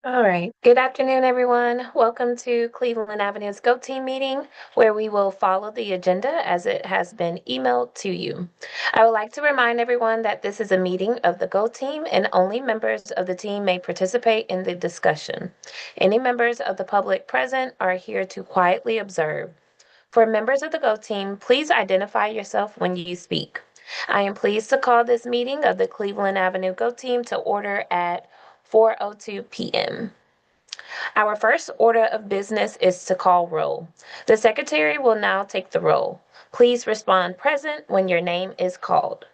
All right. Good afternoon, everyone. Welcome to Cleveland Avenue's Go Team meeting, where we will follow the agenda as it has been emailed to you. I would like to remind everyone that this is a meeting of the Go Team and only members of the team may participate in the discussion. Any members of the public present are here to quietly observe. For members of the Go Team, please identify yourself when you speak. I am pleased to call this meeting of the Cleveland Avenue Go Team to order at 4:02 p.m. Our first order of business is to call roll. The secretary will now take the roll. Please respond present when your name is called.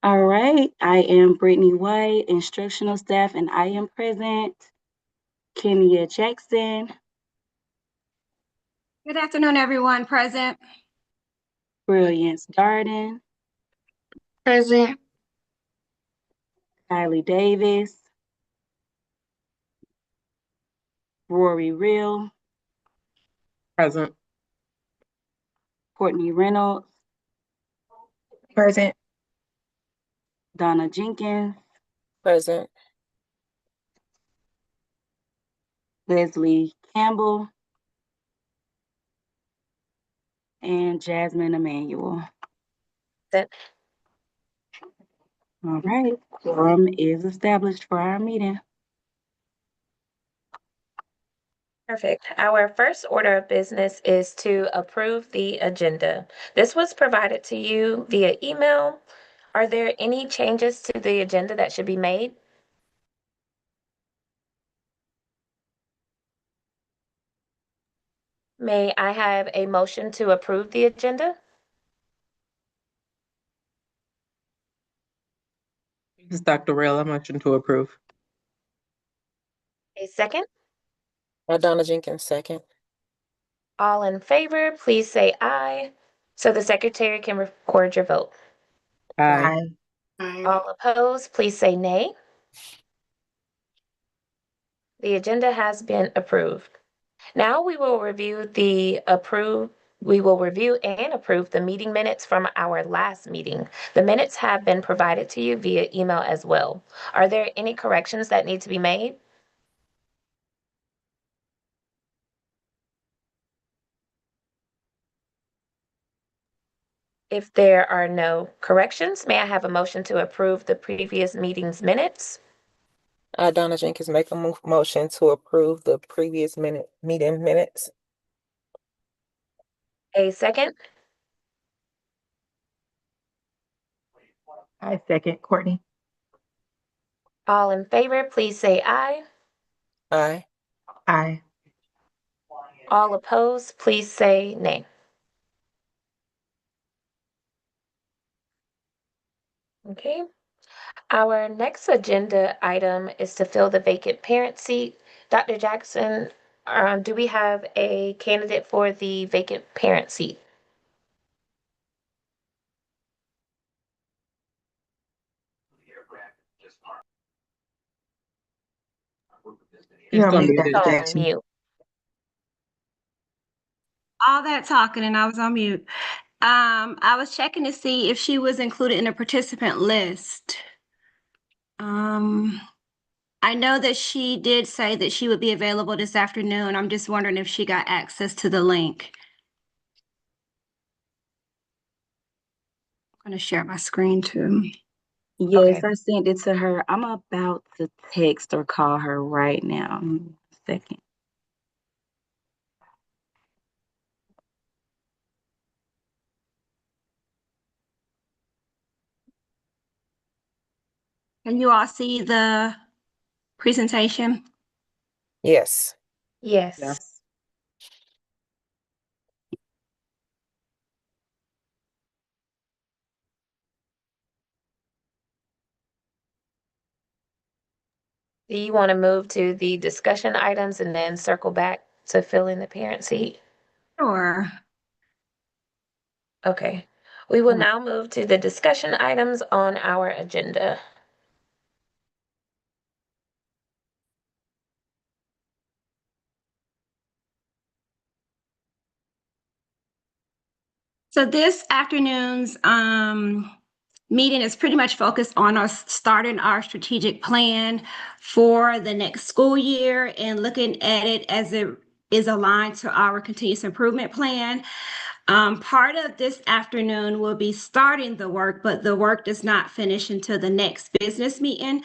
All right, I am Brittany White, instructional staff, and I am present. Kenya Jackson, Good afternoon, everyone present. Brilliance Garden, Present. Kylie Davis, Rory Real, Present. Courtney Reynolds, Present. Donna Jenkins, Present. Leslie Campbell, and Jasmine Emmanuel. That- All right, quorum is established for our meeting. Perfect. Our first order of business is to approve the agenda. This was provided to you via email. Are there any changes to the agenda that should be made? May I have a motion to approve the agenda? This is Dr. Rail. I motion to approve. A second? Donna Jenkins, second. All in favor, please say aye so the secretary can record your vote. Aye. All opposed, please say nay. The agenda has been approved. Now we will review and approve the meeting minutes from our last meeting. The minutes have been provided to you via email as well. Are there any corrections that need to be made? If there are no corrections, may I have a motion to approve the previous meeting's minutes? Donna Jenkins make a motion to approve the previous meeting minutes. A second? I second, Courtney. All in favor, please say aye. Aye. Aye. All opposed, please say nay. Okay. Our next agenda item is to fill the vacant parent seat. Dr. Jackson, do we have a candidate for the vacant parent seat? You're on mute, That's on Jackson. mute. All that talking and I was on mute. I was checking to see if she was included in a participant list. I know that she did say that she would be available this afternoon. I'm just wondering if she got access to the link. I'm going to share my screen too. Yes, Okay. I sent it to her. I'm about to text or call her right now. Second. Can you all see the presentation? Yes. Yes. Yes. Do you want to move to the discussion items and then circle back to fill in the parent seat? Sure. Okay. We will now move to the discussion items on our agenda. So this afternoon's meeting is pretty much focused on us starting our strategic plan for the next school year and looking at it as it is aligned to our continuous improvement plan. Part of this afternoon will be starting the work, but the work does not finish until the next business meeting.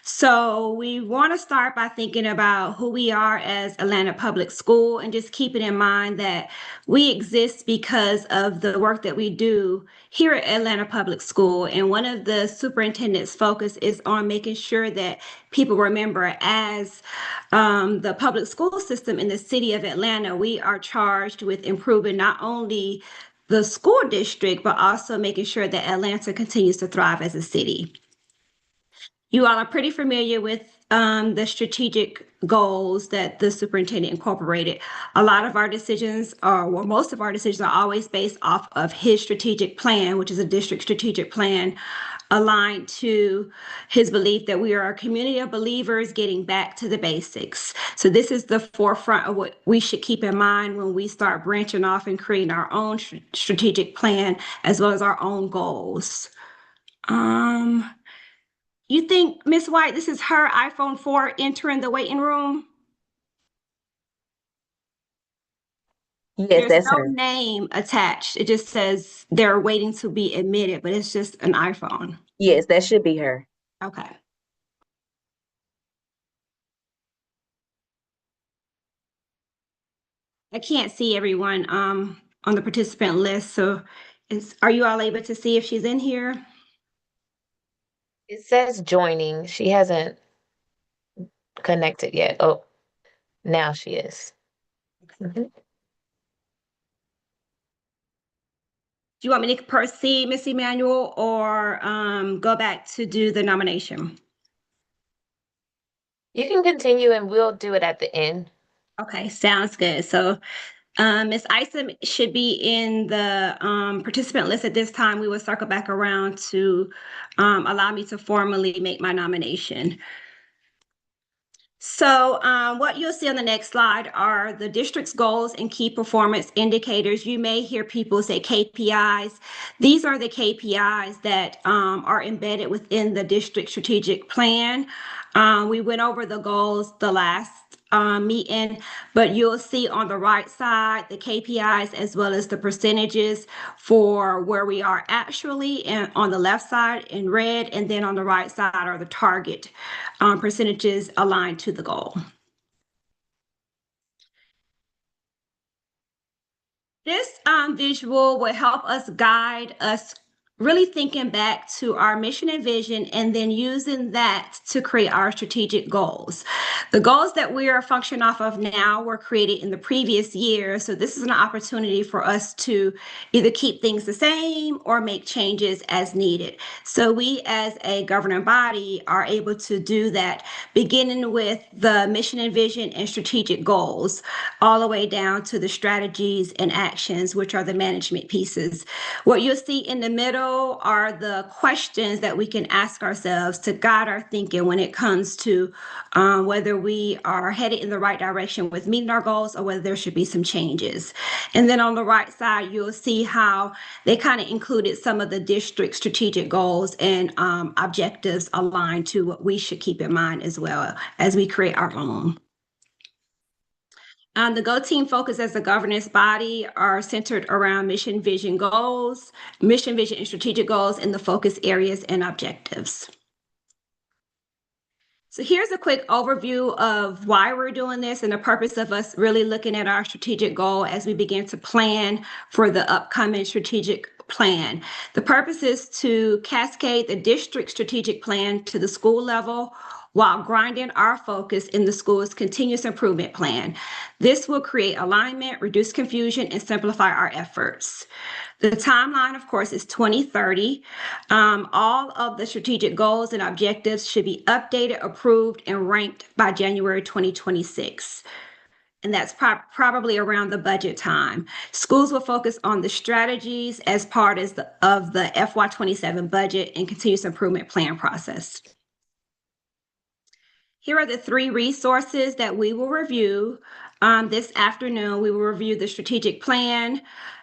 So we want to start by thinking about who we are as Atlanta Public School and just keeping in mind that we exist because of the work that we do here at Atlanta Public School. And one of the superintendent's focus is on making sure that people remember as the public school system in the city of Atlanta, we are charged with improving not only the school district, but also making sure that Atlanta continues to thrive as a city. You all are pretty familiar with the strategic goals that the superintendent incorporated. A lot of our decisions, or most of our decisions, are always based off of his strategic plan, which is a district strategic plan aligned to his belief that we are a community of believers getting back to the basics. So this is the forefront of what we should keep in mind when we start branching off and creating our own strategic plan as well as our own goals. You think, Miss White, this is her iPhone 4 entering the waiting room? Yes, There's that's no her. name attached. It just says they're waiting to be admitted, but it's just an iPhone. Yes, that should be her. Okay. I can't see everyone on the participant list, so are you all able to see if she's in here? It says joining. She hasn't connected yet. Oh, now she is. Mhm. Do you want me to proceed, Miss Emanuel, or go back to do the nomination? You can continue and we'll do it at the end. Okay, sounds good. So Ms. Isom should be in the participant list at this time. We will circle back around to allow me to formally make my nomination. So what you'll see on the next slide are the district's goals and key performance indicators. You may hear people say KPIs. These are the KPIs that are embedded within the district strategic plan. We went over the goals the last meeting, but you'll see on the right side the KPIs as well as the percentages for where we are actually, and on the left side in red, and then on the right side are the target percentages aligned to the goal. This visual will help us guide us really thinking back to our mission and vision and then using that to create our strategic goals. The goals that we are functioning off of now were created in the previous year. So this is an opportunity for us to either keep things the same or make changes as needed. So we as a governing body are able to do that, beginning with the mission and vision and strategic goals, all the way down to the strategies and actions, which are the management pieces. What you'll see in the middle are the questions that we can ask ourselves to guide our thinking when it comes to whether we are headed in the right direction with meeting our goals or whether there should be some changes. And then on the right side, you'll see how they kind of included some of the district strategic goals and objectives aligned to what we should keep in mind as well as we create our own. The Go Team focus as a governance body are centered around mission, vision, goals, mission, vision, and strategic goals, and the focus areas and objectives. So here's a quick overview of why we're doing this and the purpose of us really looking at our strategic goal as we begin to plan for the upcoming strategic plan. The purpose is to cascade the district strategic plan to the school level while grinding our focus in the school's continuous improvement plan. This will create alignment, reduce confusion, and simplify our efforts. The timeline, of course, is 2030. All of the strategic goals and objectives should be updated, approved, and ranked by January 2026. And that's probably around the budget time. Schools will focus on the strategies as part of the FY27 budget and continuous improvement plan process. Here are the 3 resources that we will review. This afternoon, we will review the strategic plan,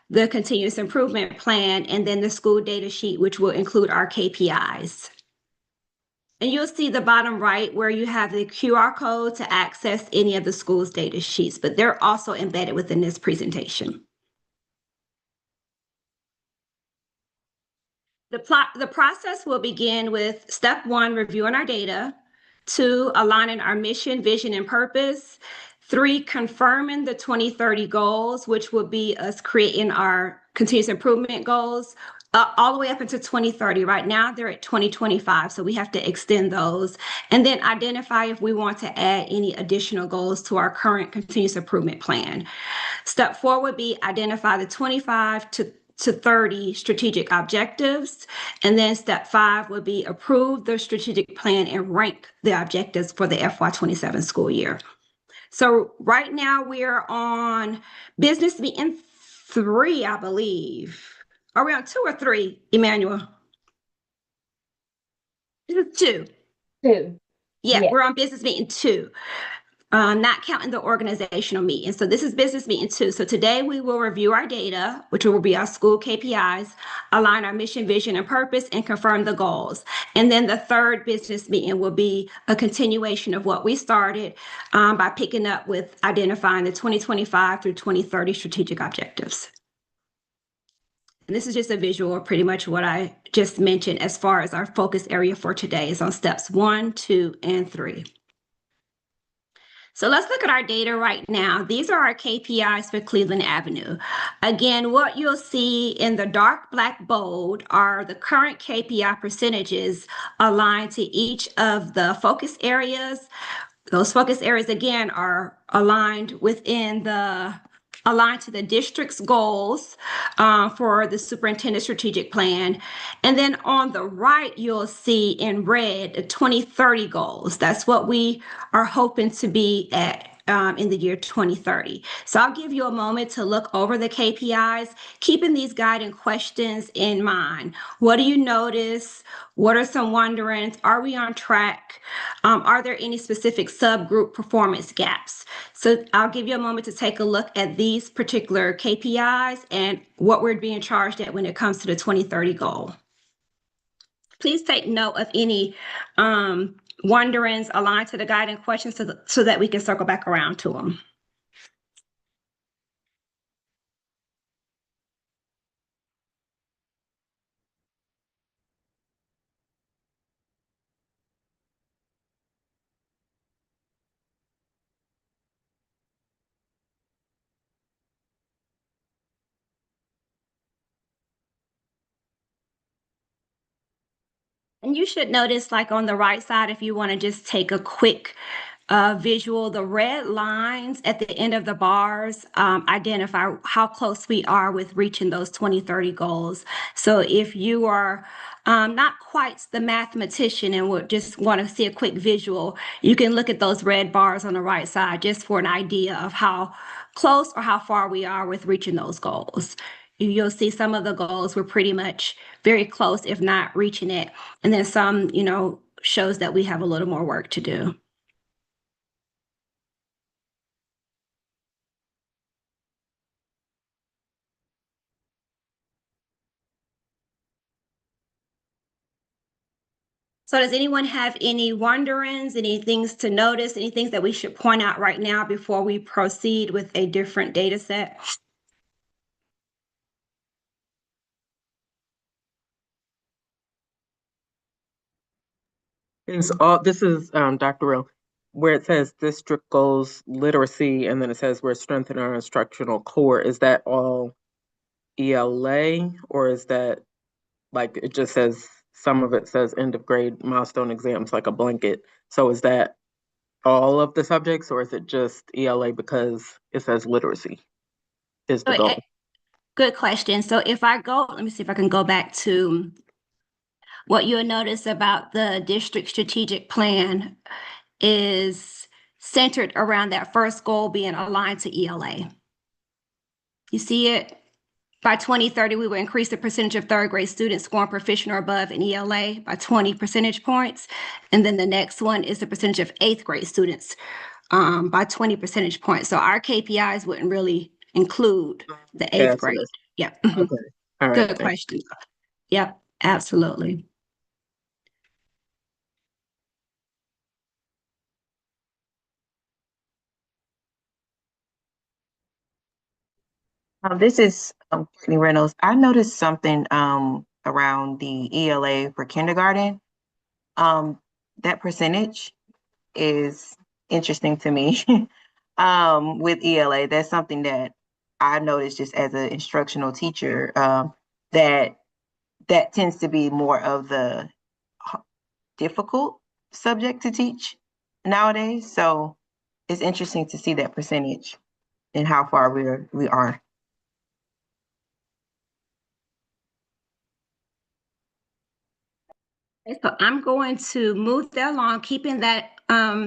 the continuous improvement plan, and then the school data sheet, which will include our KPIs. And you'll see the bottom right where you have the QR code to access any of the school's data sheets, but they're also embedded within this presentation. The process will begin with step 1, reviewing our data, 2, aligning our mission, vision, and purpose, 3, confirming the 2030 goals, which will be us creating our continuous improvement goals, all the way up into 2030. Right now, they're at 2025, so we have to extend those. And then identify if we want to add any additional goals to our current continuous improvement plan. Step 4 would be identify the 25 to 30 strategic objectives. And then step 5 would be approve the strategic plan and rank the objectives for the FY27 school year. So right now we're on business meeting 3, I believe. Are we on 2 or 3, Emmanuel? This is 2. 2. Yeah, we're on business meeting 2. Not counting the organizational meeting. So this is business meeting 2. So today we will review our data, which will be our school KPIs, align our mission, vision, and purpose, and confirm the goals. And then the third business meeting will be a continuation of what we started by picking up with identifying the 2025 through 2030 strategic objectives. And this is just a visual of pretty much what I just mentioned as far as our focus area for today is on steps 1, 2, and 3. So let's look at our data right now. These are our KPIs for Cleveland Avenue. Again, what you'll see in the dark black bold are the current KPI percentages aligned to each of the focus areas. Those focus areas, again, are aligned to the district's goals for the superintendent strategic plan. And then on the right, you'll see in red the 2030 goals. That's what we are hoping to be at in the year 2030. So I'll give you a moment to look over the KPIs, keeping these guiding questions in mind. What do you notice? What are some wonderings? Are we on track? Are there any specific subgroup performance gaps? So I'll give you a moment to take a look at these particular KPIs and what we're being charged at when it comes to the 2030 goal. Please take note of any wonderings aligned to the guiding questions so that we can circle back around to them. And you should notice, like on the right side, if you want to just take a quick visual, the red lines at the end of the bars identify how close we are with reaching those 2030 goals. So if you are not quite the mathematician and would just want to see a quick visual, you can look at those red bars on the right side just for an idea of how close or how far we are with reaching those goals. You'll see some of the goals were pretty much very close, if not reaching it. And then some, shows that we have a little more work to do. So does anyone have any wonderings, any things to notice, any things that we should point out right now before we proceed with a different data set? This is Dr. Rill, where it says district goals literacy, and then it says we're strengthening our instructional core. Is that all ELA, or is that like it just says some of it says end of grade milestone exams like a blanket? So is that all of the subjects, or is it just ELA because it says literacy is the goal? Good question. So if I go, let me see if I can go back to what you'll notice about the district strategic plan is centered around that first goal being aligned to ELA. You see it? By 2030, we will increase the percentage of third grade students scoring proficient or above in ELA by 20 percentage points. And then the next one is the percentage of eighth grade students by 20 percentage points. So our KPIs wouldn't really include the eighth Gotcha. grade. Yep. Okay. All right. Good Thanks. question. Yep, absolutely. This is Courtney Reynolds. I noticed something around the ELA for kindergarten. That percentage is interesting to me. With ELA, that's something that I noticed just as an instructional teacher, that that tends to be more of the difficult subject to teach nowadays. So it's interesting to see that percentage and how far we are. So I'm going to move that along, keeping that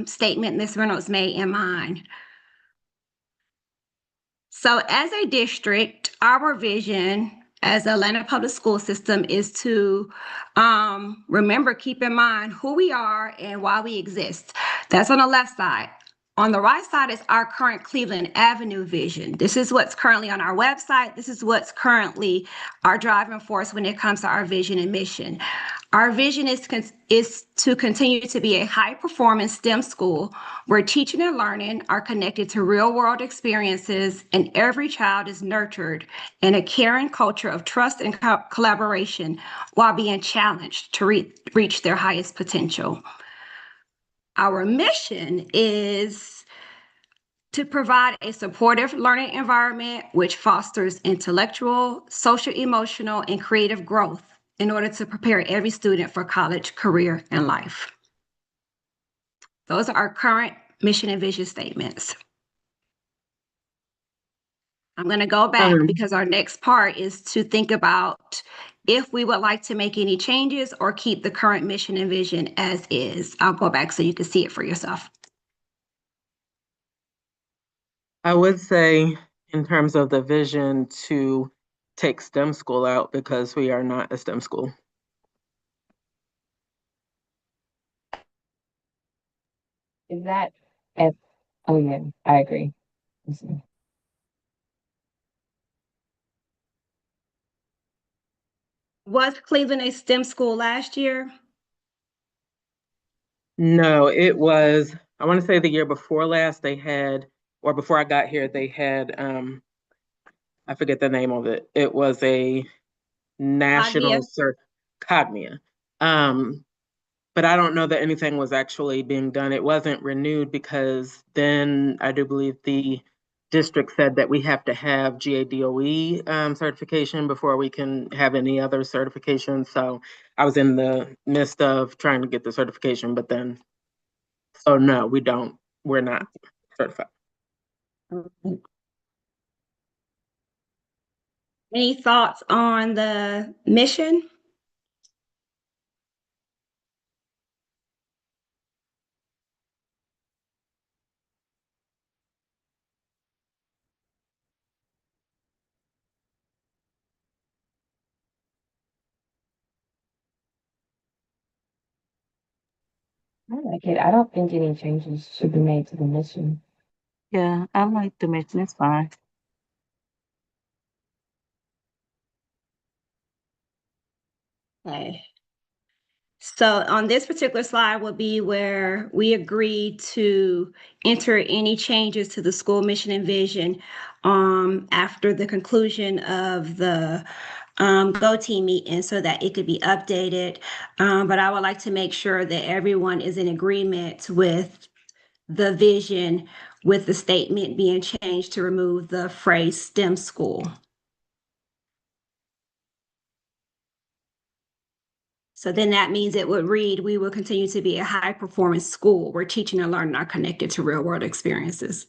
statement Ms. Reynolds made in mind. So as a district, our vision as Atlanta Public School System is to remember, keep in mind who we are and why we exist. That's on the left side. On the right side is our current Cleveland Avenue vision. This is what's currently on our website. This is what's currently our driving force when it comes to our vision and mission. Our vision is to continue to be a high-performance STEM school where teaching and learning are connected to real-world experiences and every child is nurtured in a caring culture of trust and collaboration while being challenged to reach their highest potential. Our mission is to provide a supportive learning environment which fosters intellectual, social, emotional, and creative growth in order to prepare every student for college, career, and life. Those are our current mission and vision statements. I'm going to go back because our next part is to think about if we would like to make any changes or keep the current mission and vision as is. I'll go back so you can see it for yourself. I would say, in terms of the vision, to take STEM school out because we are not a STEM school. Is that F? Oh yeah, I agree. Was Cleveland a STEM school last year? No, it was, I want to say the year before last, they had, or before I got here, they had, I forget the name of it. It was a national Cognia. But I don't know that anything was actually being done. It wasn't renewed because then I do believe the district said that we have to have GADOE certification before we can have any other certification. So I was in the midst of trying to get the certification, but then, so no, we're not certified. Any thoughts on the mission? I like it. I don't think any changes should be made to the mission. Yeah, I like the mission. It's fine. Okay. So on this particular slide will be where we agree to enter any changes to the school mission and vision after the conclusion of the Go Team meeting so that it could be updated. But I would like to make sure that everyone is in agreement with the vision with the statement being changed to remove the phrase STEM school. So then that means it would read, we will continue to be a high performance school where teaching and learning are connected to real world experiences.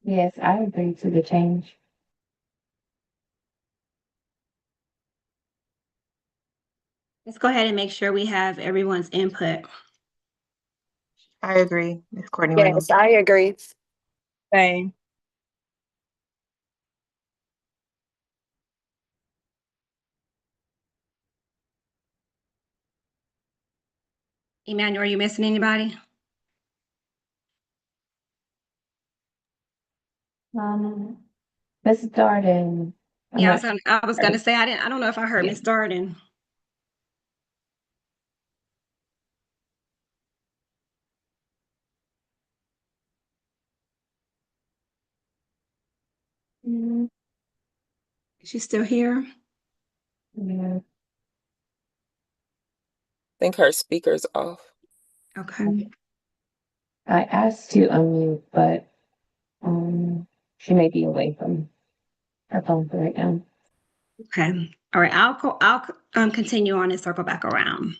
Yes, I agree to the change. Let's go ahead and make sure we have everyone's input. I agree, Ms. Courtney Reynolds. Yes, I agree. Same. Emmanuel, are you missing anybody? Miss Darden. I'm Yeah, not I was gonna say I don't know if I heard Yeah. Miss Darden. Mhm. Is she still here? Yeah. I think her speaker's off. Okay. I asked to unmute, but she may be away from her phone right now. Okay. All right. I'll continue on and circle back around.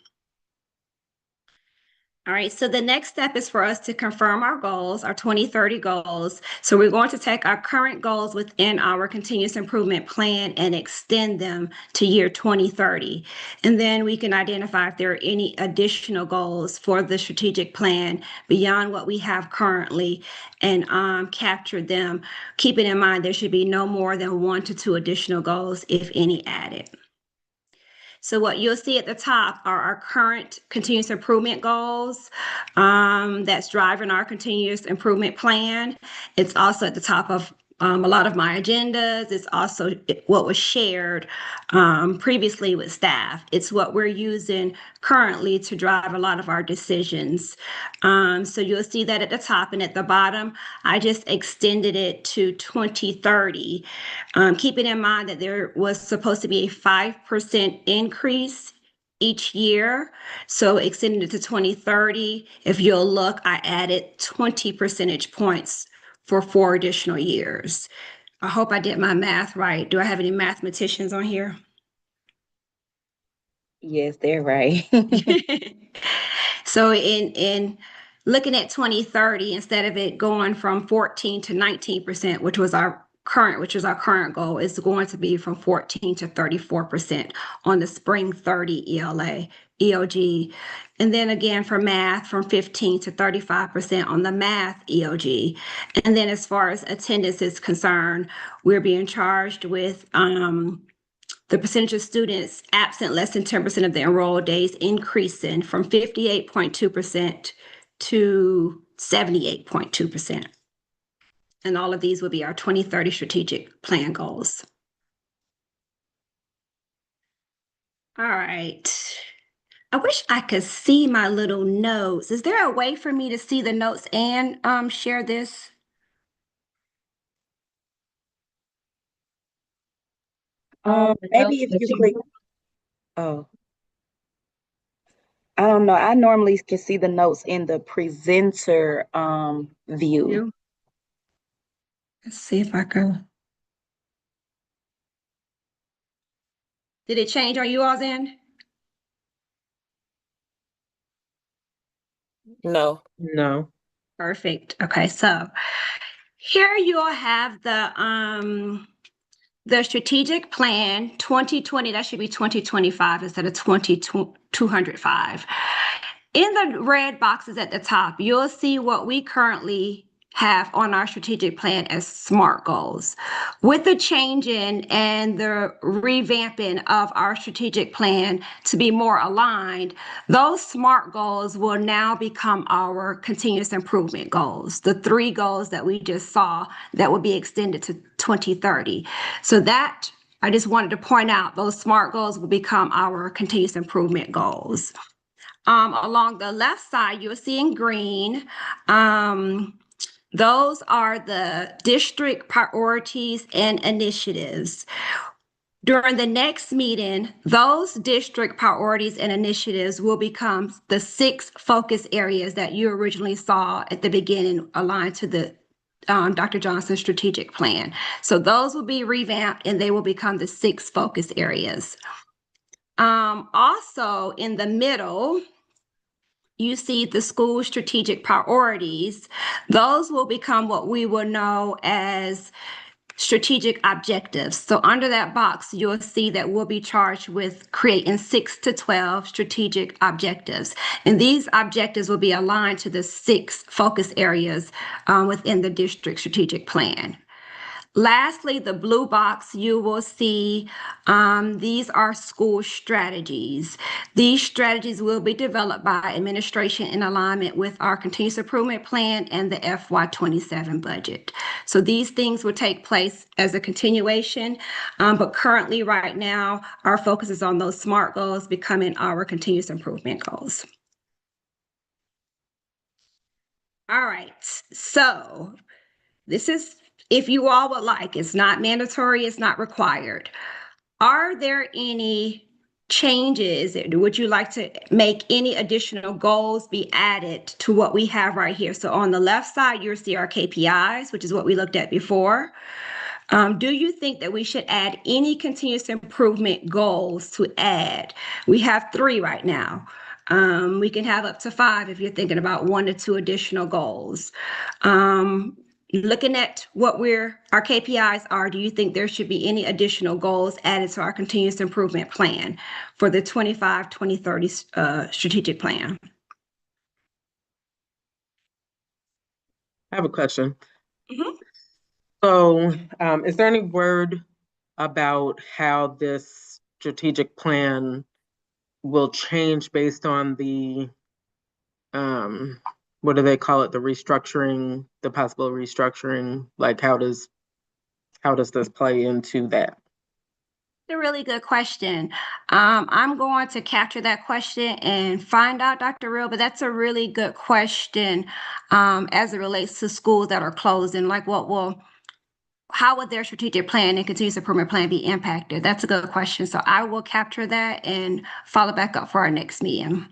All right, so the next step is for us to confirm our goals, our 2030 goals. So we're going to take our current goals within our continuous improvement plan and extend them to year 2030. And then we can identify if there are any additional goals for the strategic plan beyond what we have currently and capture them, keeping in mind there should be no more than 1 to 2 additional goals, if any, added. So what you'll see at the top are our current continuous improvement goals that's driving our continuous improvement plan. It's also at the top of a lot of my agendas. It's also what was shared previously with staff. It's what we're using currently to drive a lot of our decisions. So you'll see that at the top, and at the bottom, I just extended it to 2030, keeping in mind that there was supposed to be a 5% increase each year. So extending it to 2030, if you'll look, I added 20 percentage points for 4 additional years. I hope I did my math right. Do I have any mathematicians on here? Yes, they're right. So in looking at 2030, instead of it going from 14 to 19%, which was our current goal, is going to be from 14 to 34% on the spring 30 ELA, EOG. And then again for math, from 15 to 35% on the math EOG. And then as far as attendance is concerned, we're being charged with the percentage of students absent less than 10% of the enrolled days increasing from 58.2% to 78.2%. And all of these will be our 2030 strategic plan goals. All right. I wish I could see my little notes. Is there a way for me to see the notes and share this? Maybe if you click, oh, I don't know. I normally can see the notes in the presenter view. Let's see if I can. Did it change on you all's end? No. Perfect. Okay, so here you'll have the strategic plan 2020, that should be 2025 instead of 2205. In the red boxes at the top, you'll see what we currently have on our strategic plan as SMART goals. With the changing and the revamping of our strategic plan to be more aligned, those SMART goals will now become our continuous improvement goals, the 3 goals that we just saw that will be extended to 2030. So that I just wanted to point out, those SMART goals will become our continuous improvement goals. Along the left side, you'll see in green, those are the district priorities and initiatives. During the next meeting, those district priorities and initiatives will become the 6 focus areas that you originally saw at the beginning, aligned to the Dr. Johnson's strategic plan. So those will be revamped and they will become the 6 focus areas. Also in the middle, you see the school strategic priorities. Those will become what we will know as strategic objectives. So under that box, you'll see that we'll be charged with creating 6 to 12 strategic objectives. And these objectives will be aligned to the 6 focus areas within the district strategic plan. Lastly, the blue box, you will see these are school strategies. These strategies will be developed by administration in alignment with our continuous improvement plan and the FY27 budget. So these things will take place as a continuation, but currently right now, our focus is on those SMART goals becoming our continuous improvement goals. All right, so this is, if you all would like, it's not mandatory, it's not required. Are there any changes? Would you like to make any additional goals be added to what we have right here? So on the left side, you'll see our KPIs, which is what we looked at before. Do you think that we should add any continuous improvement goals to add? We have 3 right now. We can have up to 5 if you're thinking about 1 to 2 additional goals. Looking at what our KPIs are, do you think there should be any additional goals added to our continuous improvement plan for the 25-2030 strategic plan? I have a question. Mhm. So, is there any word about how this strategic plan will change based on the, what do they call it? The restructuring, the possible restructuring? Like, how does this play into that? A really good question. I'm going to capture that question and find out, Dr. Real, but that's a really good question as it relates to schools that are closing. Like, how would their strategic plan and continuous improvement plan be impacted? That's a good question. So I will capture that and follow back up for our next meeting.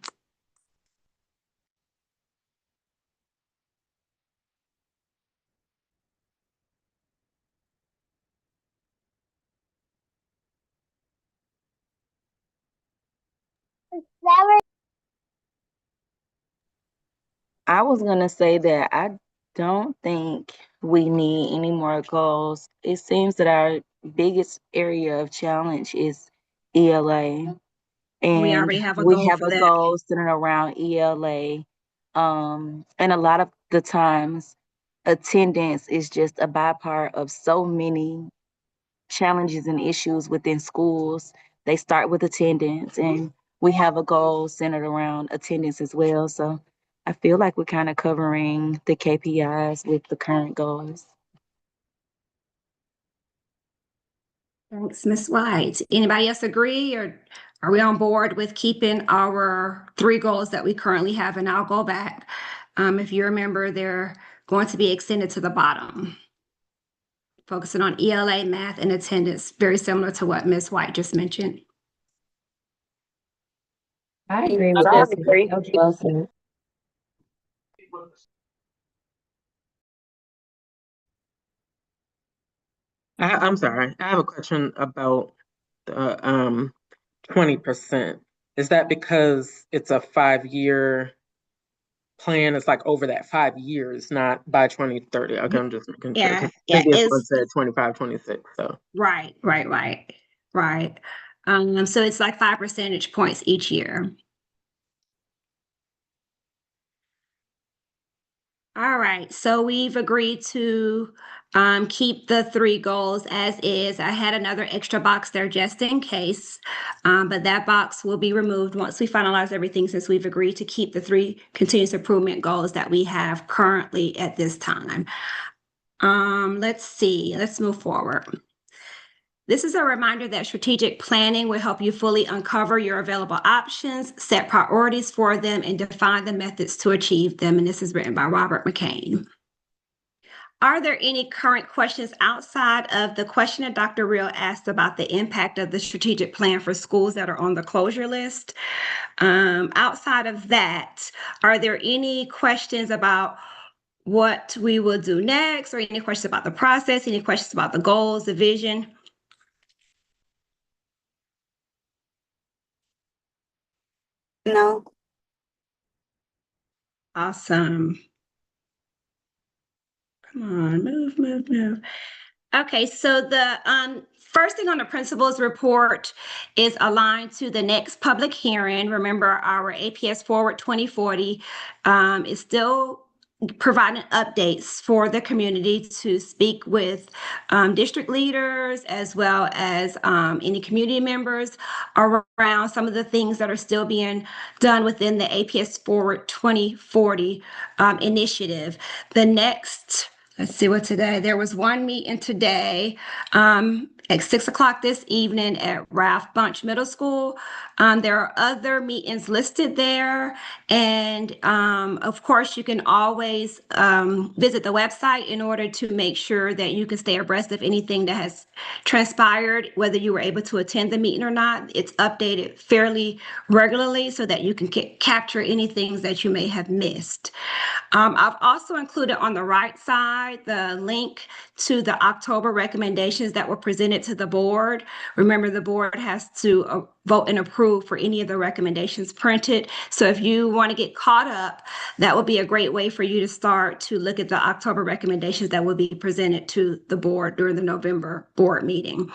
I was gonna say that I don't think we need any more goals. It seems that our biggest area of challenge is ELA, We and already have a we goal have for a that. goal centered around ELA. And a lot of the times, attendance is just a byproduct of so many challenges and issues within schools. They start with attendance, and we have a goal centered around attendance as well. So I feel like we're kind of covering the KPIs with the current goals. Thanks, Ms. White. Anybody else agree, or are we on board with keeping our 3 goals that we currently have? And I'll go back. If you remember, they're going to be extended to the bottom, focusing on ELA, math, and attendance, very similar to what Ms. White just mentioned. I agree with I this. agree. Well said. I'm sorry. I have a question about the 20%. Is that because it's a 5-year plan? It's like over that 5 years, not by 2030. Okay, I'm just making sure. 'Cause Yeah, previous one it's said 25, 26. So right. So it's like 5 percentage points each year. All right, so we've agreed to keep the 3 goals as is. I had another extra box there just in case, but that box will be removed once we finalize everything, since we've agreed to keep the 3 continuous improvement goals that we have currently at this time. Let's see, let's move forward. This is a reminder that strategic planning will help you fully uncover your available options, set priorities for them, and define the methods to achieve them. And this is written by Robert McCain. Are there any current questions outside of the question that Dr. Real asked about the impact of the strategic plan for schools that are on the closure list? Outside of that, are there any questions about what we will do next, or any questions about the process, any questions about the goals, the vision? No. Awesome. Come on, move. Okay, so the first thing on the principal's report is aligned to the next public hearing. Remember, our APS Forward 2040 is still providing updates for the community to speak with district leaders as well as any community members around some of the things that are still being done within the APS Forward 2040 initiative. The next, let's see what today, there was one meeting today at 6 o'clock this evening at Ralph Bunch Middle School. There are other meetings listed there. And of course, you can always visit the website in order to make sure that you can stay abreast of anything that has transpired, whether you were able to attend the meeting or not. It's updated fairly regularly so that you can capture any things that you may have missed. I've also included on the right side the link to the October recommendations that were presented to the board. Remember, the board has to vote and approve for any of the recommendations printed. So if you want to get caught up, that would be a great way for you to start to look at the October recommendations that will be presented to the board during the November board meeting.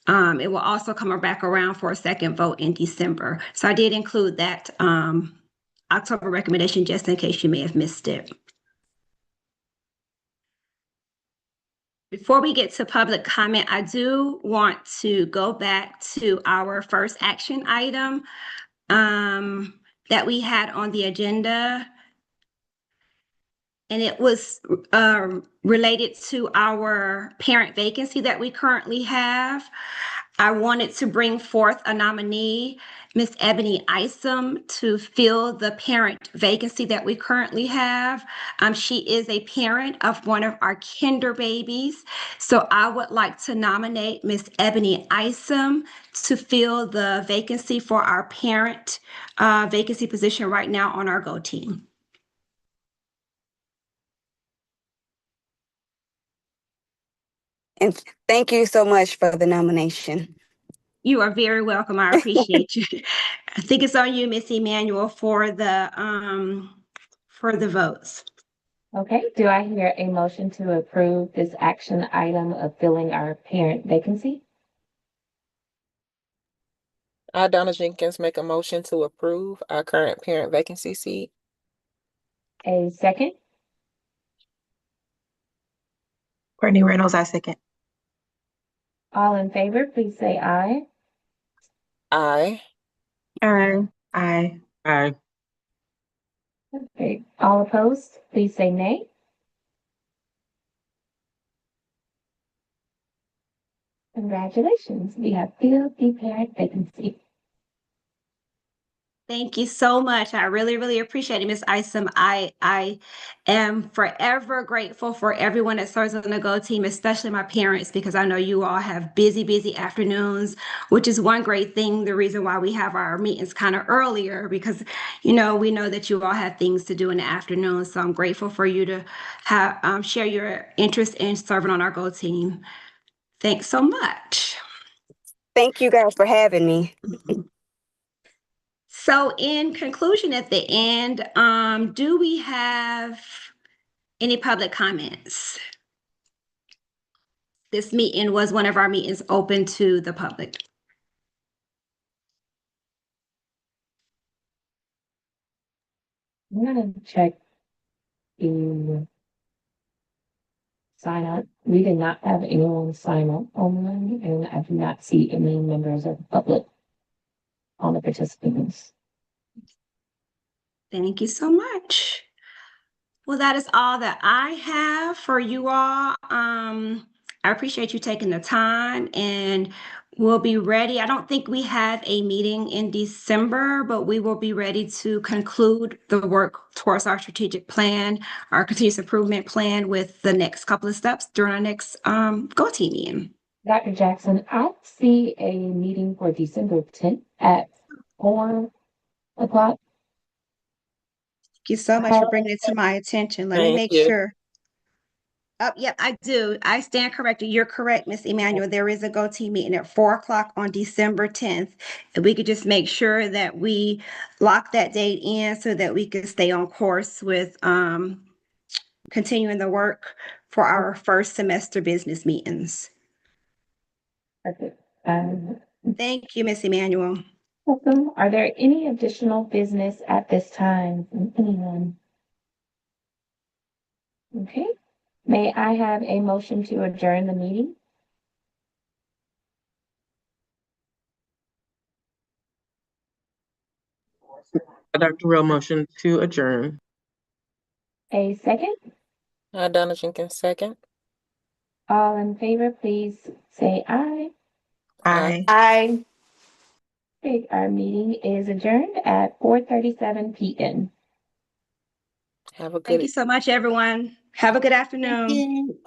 It will also come back around for a second vote in December. So I did include that October recommendation just in case you may have missed it. Before we get to public comment, I do want to go back to our first action item that we had on the agenda. And it was related to our parent vacancy that we currently have. I wanted to bring forth a nominee, Miss Ebony Isom, to fill the parent vacancy that we currently have. She is a parent of one of our kinder babies. So I would like to nominate Miss Ebony Isom to fill the vacancy for our parent vacancy position right now on our Go team. And thank you so much for the nomination. You are very welcome. I appreciate you. I think it's on you, Miss Emmanuel, for the votes. Okay, do I hear a motion to approve this action item of filling our parent vacancy? I, Donna Jenkins, make a motion to approve our current parent vacancy seat. A second? Courtney Reynolds, I second. All in favor, please say aye. Aye. Aye. Aye. Aye. Okay, all opposed, please say nay. Congratulations, we have filled the parent vacancy. Thank you so much. I really, really appreciate it, Ms. Isom. I am forever grateful for everyone that serves on the Go team, especially my parents, because I know you all have busy, busy afternoons, which is one great thing. The reason why we have our meetings kind of earlier, because, we know that you all have things to do in the afternoon. So I'm grateful for you to have share your interest in serving on our Go team. Thanks so much. Thank you guys for having me. So in conclusion, at the end, do we have any public comments? This meeting was one of our meetings open to the public. I'm gonna check the sign up. We did not have anyone sign up online, and I do not see any members of the public on the participants. Thank you so much. Well, that is all that I have for you all. I appreciate you taking the time, and we'll be ready. I don't think we have a meeting in December, but we will be ready to conclude the work towards our strategic plan, our continuous improvement plan, with the next couple of steps during our next Go Team meeting. Dr. Jackson, I see a meeting for December 10th at 4 o'clock. Thank you so much for bringing it to my attention. Let me Thank make you. sure. Oh, yep, I do. I stand corrected. You're correct, Miss Emmanuel. There is a Go Team meeting at 4 o'clock on December 10th. And we could just make sure that we lock that date in so that we can stay on course with continuing the work for our first semester business meetings. Perfect. Thank you, Miss Emmanuel. Welcome. Are there any additional business at this time from anyone? Okay. May I have a motion to adjourn the meeting? Dr. Rowe, motion to adjourn. A second? Donna Jenkins, second. All in favor, please say aye. Aye. Aye. Okay, our meeting is adjourned at 4:37 p.m. Have a Thank good you so much, everyone. Have a good afternoon. Thank you.